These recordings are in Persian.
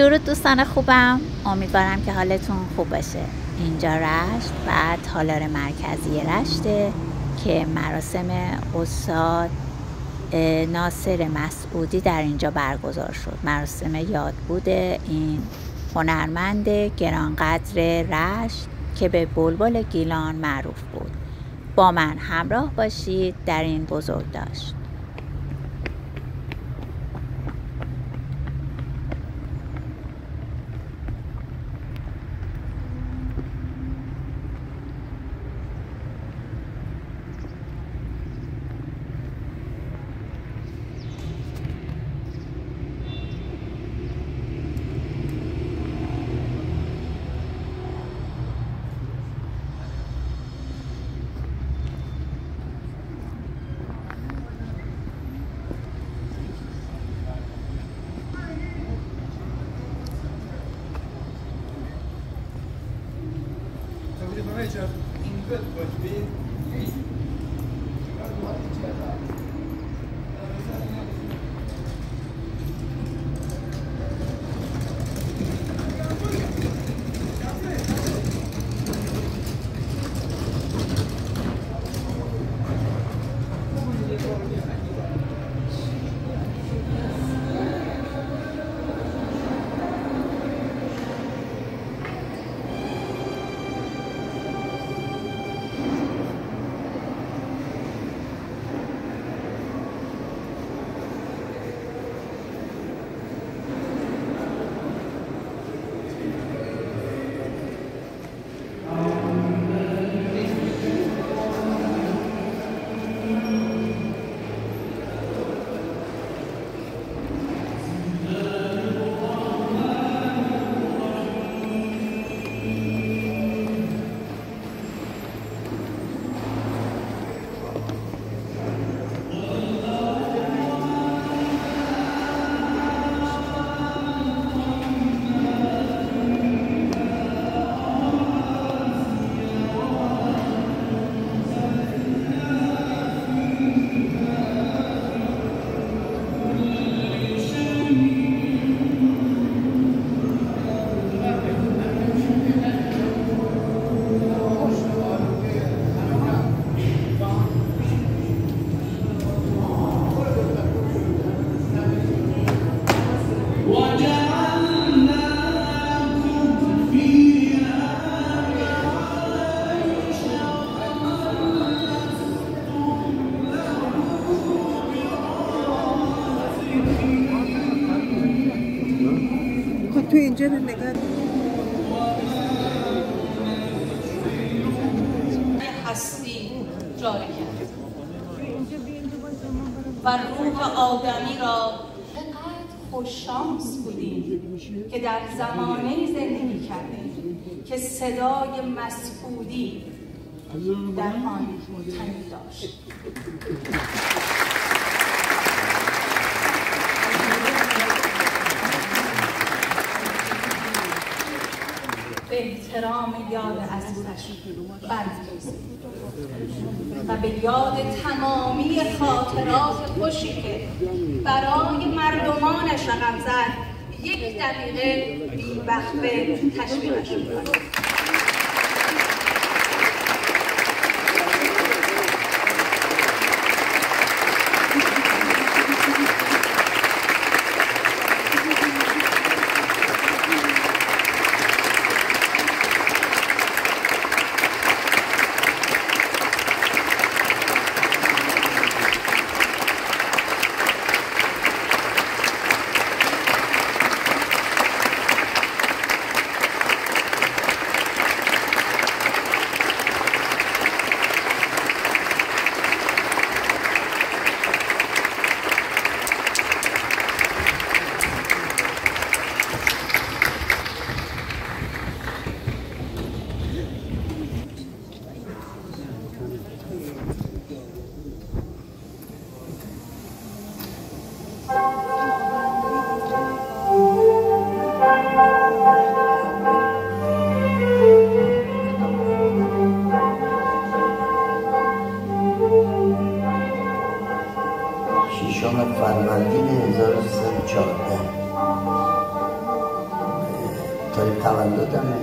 درود دوستان خوبم، امیدوارم که حالتون خوب باشه. اینجا رشت و تالار مرکزی رشته که مراسم استاد ناصر مسعودی در اینجا برگزار شد. مراسم یادبود این هنرمند گرانقدر رشت که به بلبل گیلان معروف بود. با من همراه باشید در این بزرگداشت. تو اینجا رو نگاه هستی جاری کرد و روح آدمی را اینقدر خوششانس بودیم که در زمانه زندگی کردیم که صدای مسعودی در آن تنی داشت. به احترام یاد عزیزش برمی‌خیزیم و به یاد تمامی خاطرات خوشی که برای مردمانش رقم زد 1 دقیقه بی‌وقفه تشویقش می‌کنیم. فروردین 1314 تاریخ تولدمه.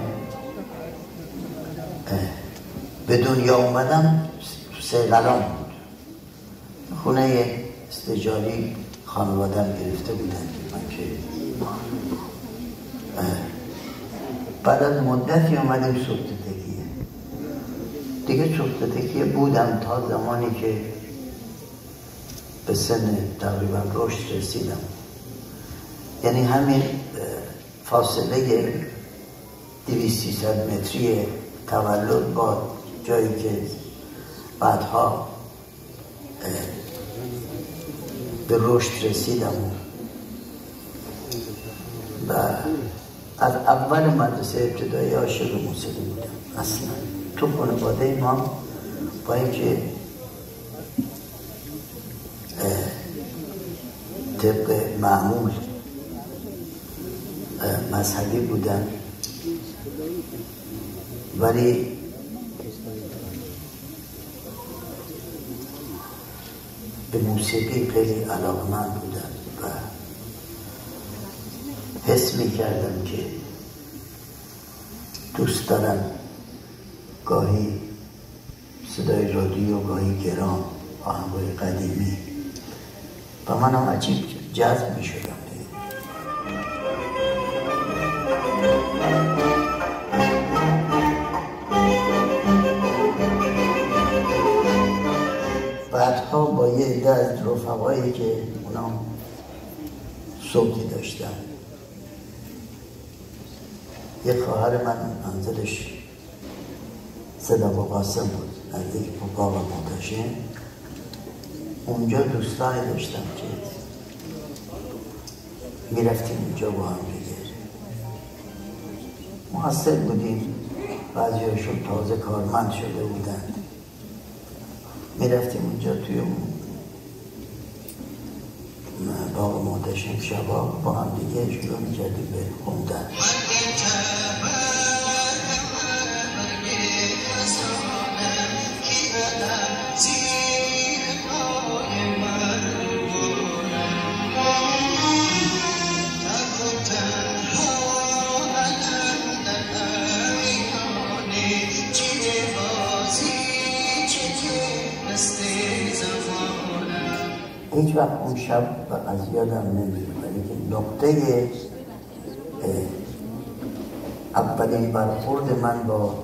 به دنیا اومدم تو سیغلام بود، خونه استجاری خانوادم گرفته بودن من که بعد از مدتی اومدیم سلطه دیگه سلطه بودم تا زمانی که به سن تقریبا رشد رسیدم. یعنی همین فاصله 200-300 متری تولد با جایی که بعدها به رشد رسیدم و از اول مدرسه ابتدایی عاشق موسیقی بودم. اصلا تو خانواده ما با اینکه طبق معمول مذهبی بودن ولی به موسیقی خیلی علاقه‌مند بودن و حس می‌کردم که دوست دارم گاهی صدای رادیو، گاهی گرام، آهنگای قدیمی و منم عجیب جذب می‌شدم. بعدها با یه عده از رفقایی که اونا صوتی داشتن، یه خواهر من منزلش صدا با قاسم بود نزدیک باغ محتشم، اونجا دوستانی داشتم که میرفتیم اونجا با هم دیگه محصل بودیم، بعضی‌هاشون تازه کارمند شده بودن، میرفتیم اونجا توی اون باغ محتشم شبا با هم دیگه شروع میکردیم به خوندن. هیچ وقت اون شب از یادم نمیره، ولی که نقطه اولین برخورد من با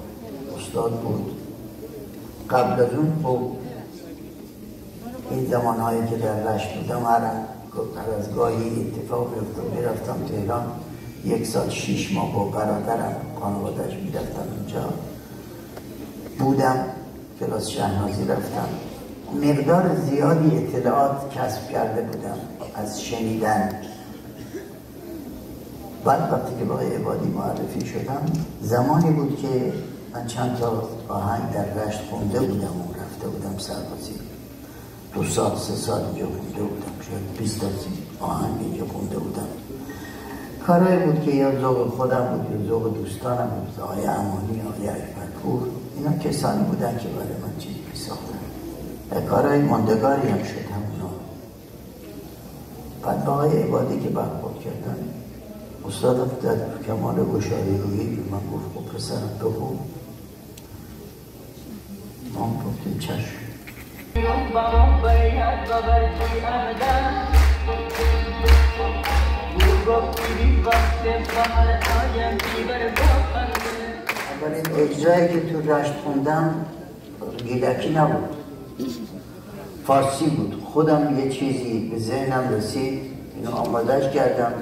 استاد بود. قبل از اون خب این زمانهایی که در رشت بودم هر از گاهی اتفاق بیفته میرفتم تهران، 1 سال 6 ماه با برادرم خانواده‌اش میرفتم اونجا بودم، کلاس شهنازی رفتم، مقدار زیادی اطلاعات کسب کرده بودم از شنیدن. بعد وقتی که با عبادی معرفی شدم، زمانی بود که من چند تا آهنگ در رشت خونده بودم و رفته بودم سربازی. 2 سال 3 سال اینجا خونده بودم، شاید 20 تا آهنگ اینجا خونده بودم. کارهایی بود که یا ذوق خودم بود یا ذوق دوستانم بود، آقای امانی، آقای اکبرپور، اینا کسانی بودن که برای من چیزی ساختن. کارهای ماندگاری هم شد همونا. بعد با آقای عبادی که برخورد کردن، استاد در کمال گشایی رویی به من گفت خب پسرم بخون. ما گفتیم چشم. اولین اجرایی که تو رشت خوندم گیلکی نبود، فارسی بود. خودم یه چیزی به ذهنم رسید، اینو آمادهش کردم.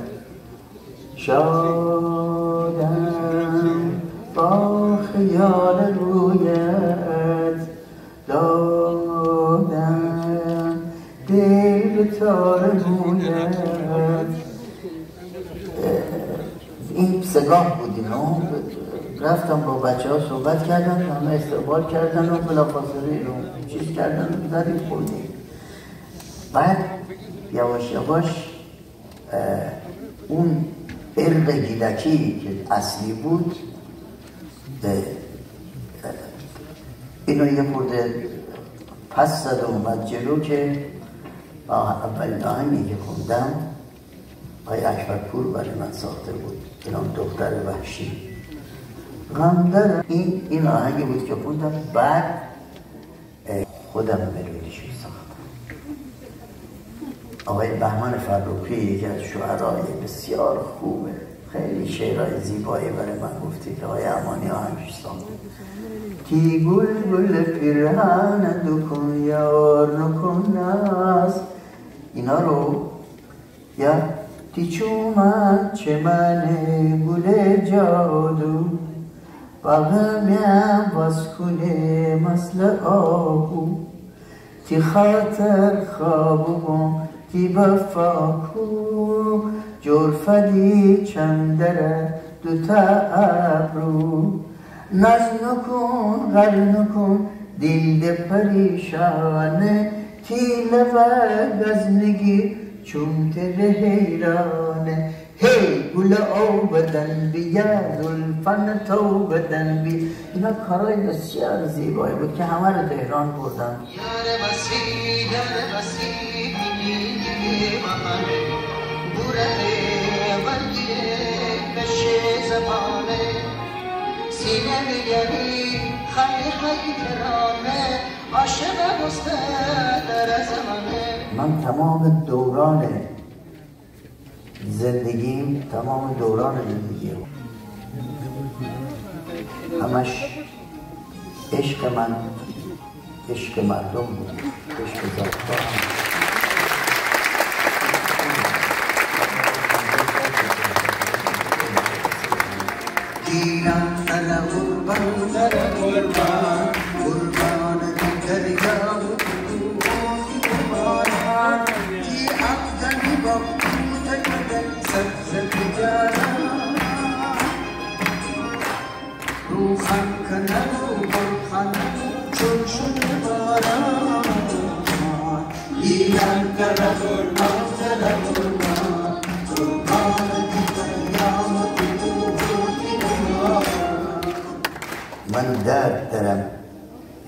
شادم با خیال رویت دادم دل تار مویت. این سگاه بود. اینو رفتم با بچه ها صحبت کردم، همه استقبال کردن و بلافاصله رو چیز کردن و زدیم خوردیم. بعد یواش یواش اون ارق گیلکی که اصلی بود اینو یه خورده پس زد و اومد جلو که اولین آهنگی که خوندم آقای اکبرپور برای من ساخته بود به نام دختر وحشی. غمدر این آهنگی بود که خوندم، بعد خودم ملودیشو ساختم. آقای بهمن فرخی یکی از شعرهای بسیار خوبه، خیلی شعرهای زیبایی برای من گفته که آقای امانی آهنگش ساخته. کی گل گل پیرهن دکن یار نکن ناز، اینا رو، یا تی چومن چمن گل جادو باغمیم باز کنه مثل آهو، تی خاطر خوابم تی بفاکو جرفدی چندره دوتا ابرو، ناز نکن غر نکن دل پریشانه، تی لبه گزنگی چون تل حیرانه. هی گل او بدن بی یا زلفن تو بدن بی. اینا کارهای بسیار زیبایی بود که همه رو تهران بردن. یار بسی بینی مهانه بوره ورگیره بشه زبانه سینه میگری خیلی ترانه عاشق بسته در زمانه. من تمام دوران زندگیم همش عشق من عشق مردم بود، عشق ذات‌ها. گیرم در قربان قربان دریا کی افغانی با پوت کدن سبز تجارا روخم کنه روخم چون شده باران گیرم در قربان من درد دارم،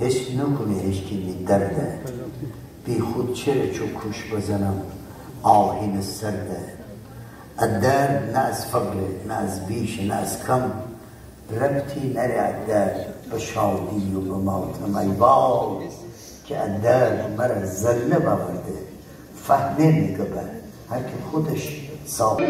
حس نکنه هیچکی درده، بی خود چرا چکش بزنم آهین سرده. الدرد نه از فقر نه از بیش نه از کم، ربطی نره الدرد به شادی و به ماتم. ای وای که الدرد مرا زله بورده، فهمه میگه هر که خودش صاحب.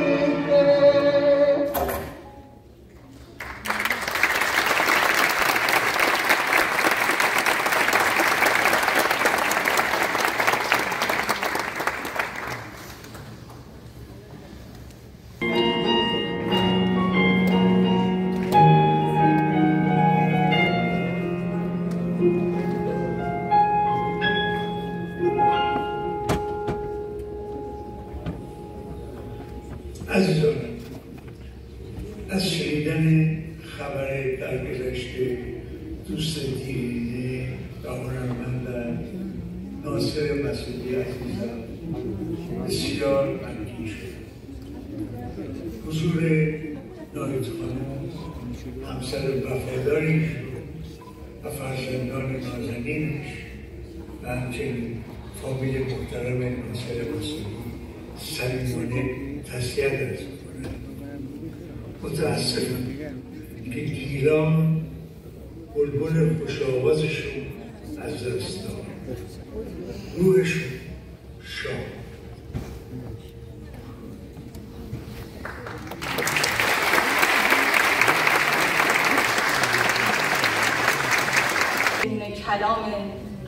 عزیزان، از شنیدن خبر درگذشت دوست دیرینه و هنرمندم ناصر مسعودی عزیزم بسیار غمگین شد. حضور ناهید خانم، همسر وفاداریش و فرزندان نازنینش و همچنین فامیل محترم ناصر مسعودی صمیمانه تسلیت عرض می‌کنم. متاسفم که گیلان بلبل خوش‌آوازشون از دست داد. روحشون شاد. کلام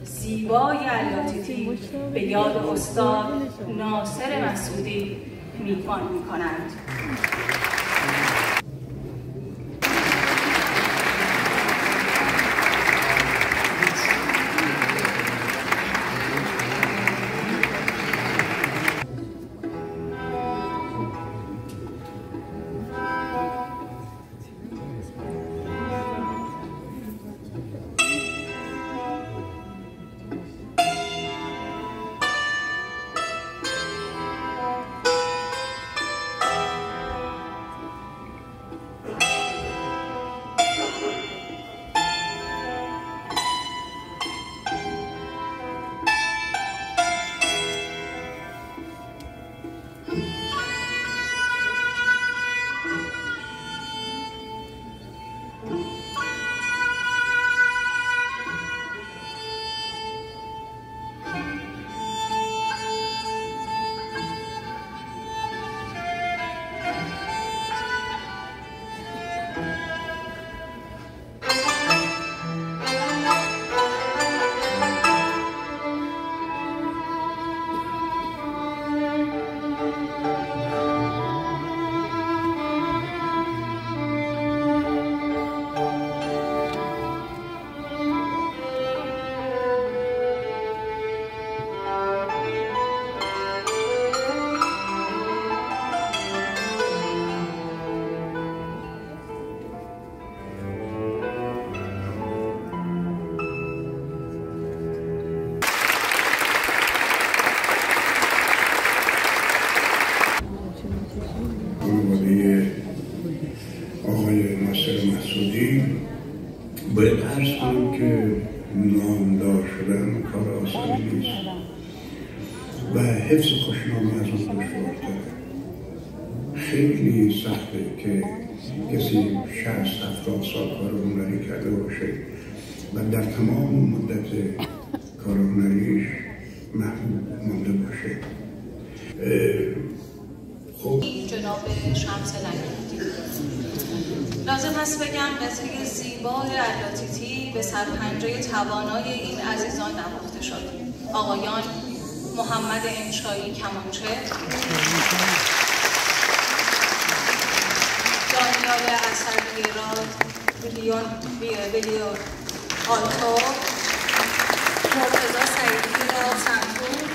زیبای علیاطیطی به یاد استاد ناصر مسعودی میهمان می‌کنند. نامدار شدن کار آسانی نیست و حفظ خوشنامه از اون دشوارتره. خیلی سخته که کسی 60-70 سال کار هنری کرده باشه و در تمام مدت کار هنریش محبوب مانده باشه. خب جناب شمس لنگرودی، لازم هست بگم قطعه زیبای علاتیتی به سرپنجه توانای این عزیزان نواخته شد. آقایان محمد انشایی کمانچه، دانیال اثریراد ویلیو آلتو، مرتضی سعیدی را سنتور،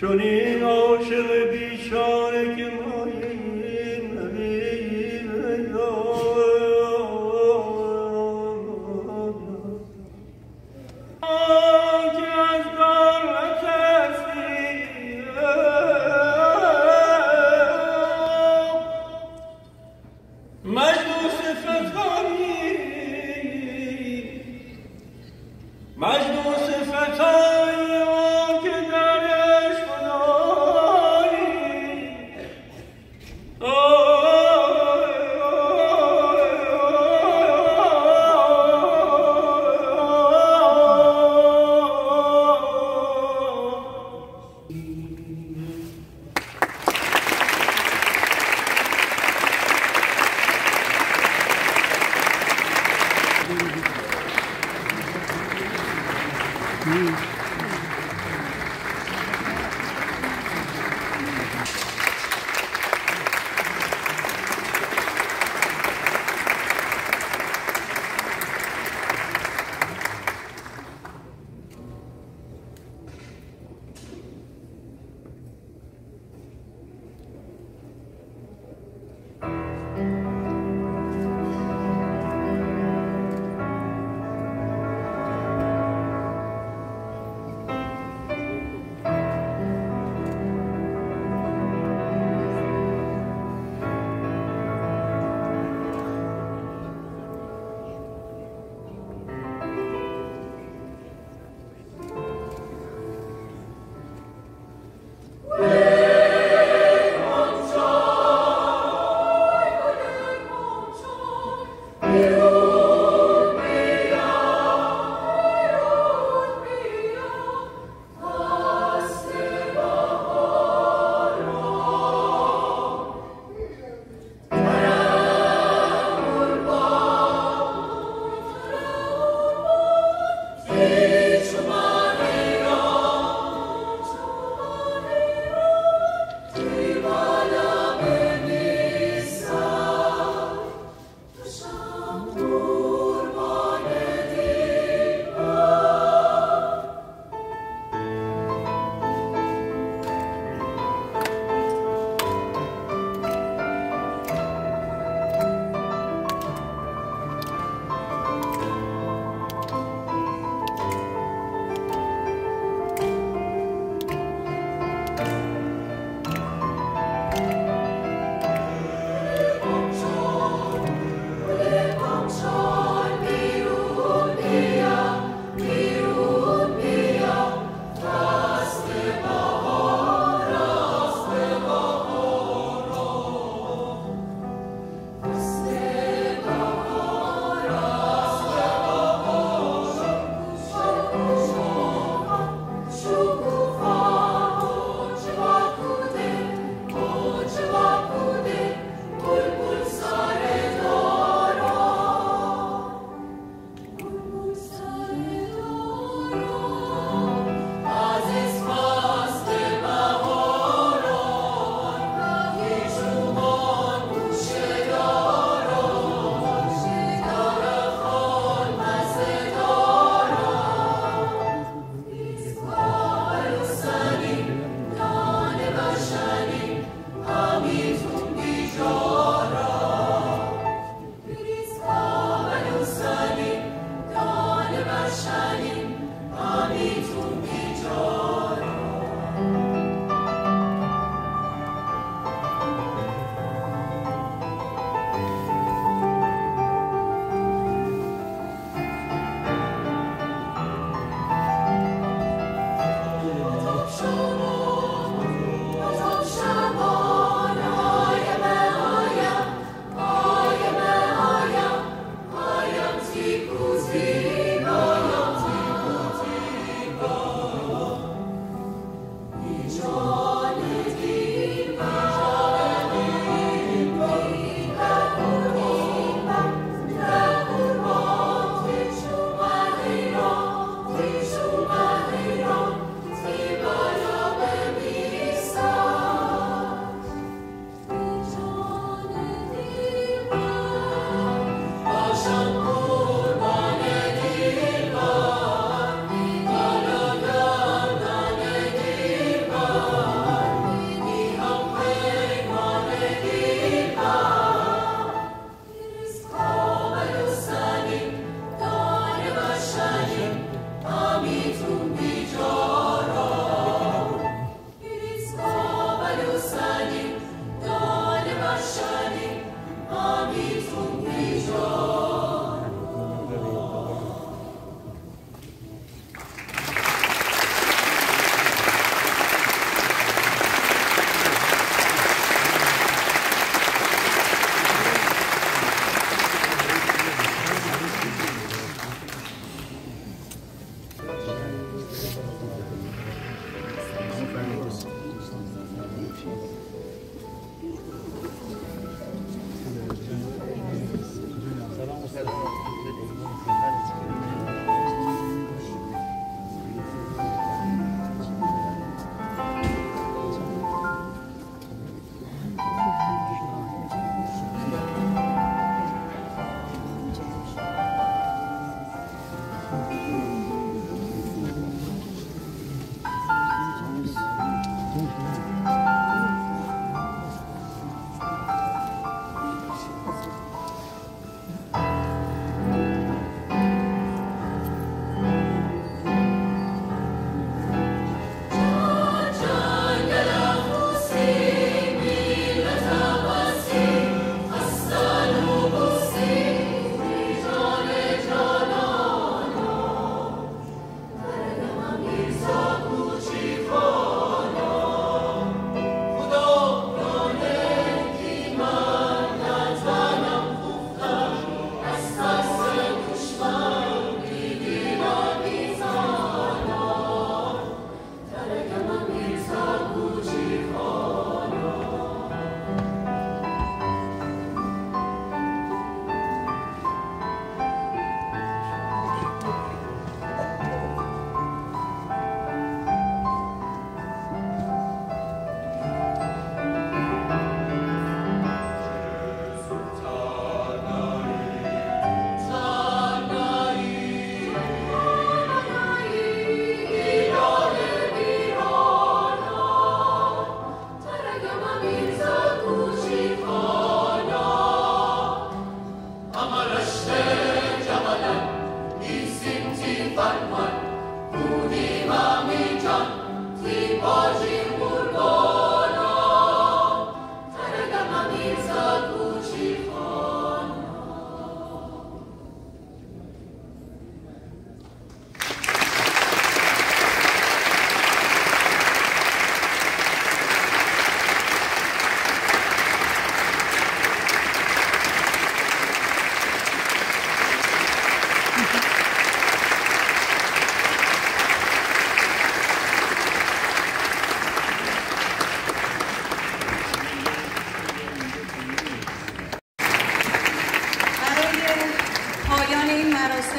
چون این عاشق بیچاره که ماییم که از دارت هستی مجنون صفتانی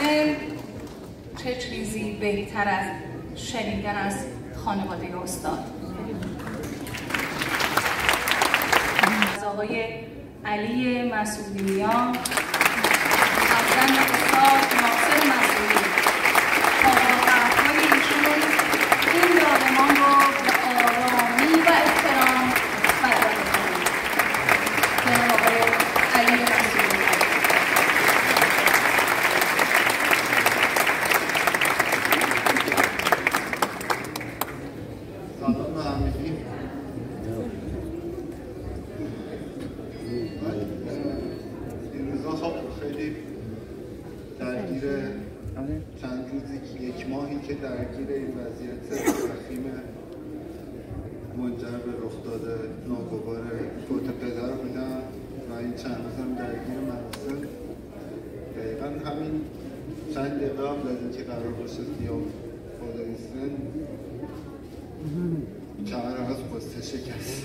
کامل چه چیزی بهتر از شنیدن از خانواده استاد. از آقای علی مسعودیان، فرزند استاد ناصر مسعودی، با حرفهای ایشون این یادمان رو به آرامی و احترام بیان می‌کنیم. جناب آقای علی مسعودی. سلام به همگی. این روزا خب خیلی درگیر چند روزی، یک ماهی که درگیر این وضعیت وخیم منجر به رخ داده ناگوار فوت پدر بودم و این چند روزم درگیر مراسم. دقیقا همین چند دقیقه قبل از اینکه قرار باشه سیاه بالا ایستن کمر از قصه شکست.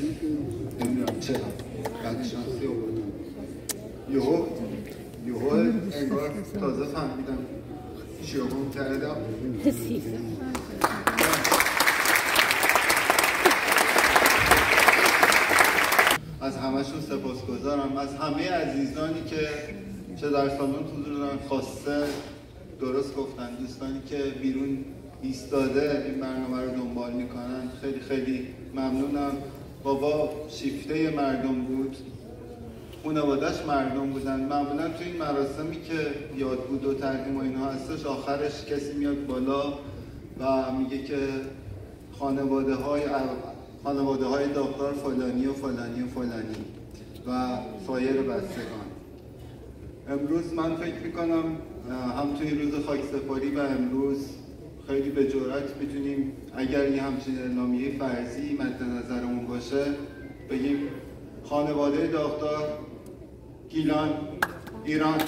نمیدونم چرا بدشانسی آوردم. یهو انگار تازه فهمیدم شیابون کردم. از همه‌شون سپاسگزارم، از همه عزیزانی که چه در سالن حضور دارن، خواسته درست گفتن، دوستانی که بیرون ایستاده این برنامه رو دنبال میکنن، خیلی خیلی ممنونم. بابا شیفته مردم بود، خانواده‌اش مردم بودن. معمولا تو این مراسمی که یاد بود و تقدیم و اینا هستش، آخرش کسی میاد بالا و میگه که خانواده های داغدار فلانی و فلانی و فلانی و سایر بستگان. امروز من فکر میکنم هم توی روز خاکسپاری و امروز خیلی به جرئت میتونیم اگر یه همچین اعلامیه فرضی مد نظرمون باشه بگیم خانواده داغدار، گیلان، ایران.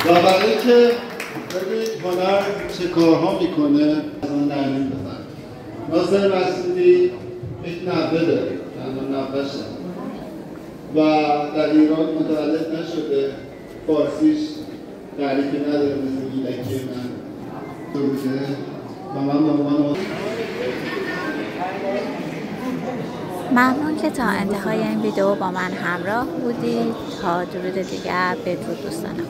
و برای که ببینید هنر چه کارها میکنه از آن نرمین بفرد. ناصر مسعودی یک نوه داره، تنها نوهشه و در ایران متولد نشده، فارسیش تعریفی نداره مثل گیلکی من بوده و من به عنوان ممنون که تا انتهای این ویدیو با من همراه بودید. تا درود دیگر، بدرود دوستانم.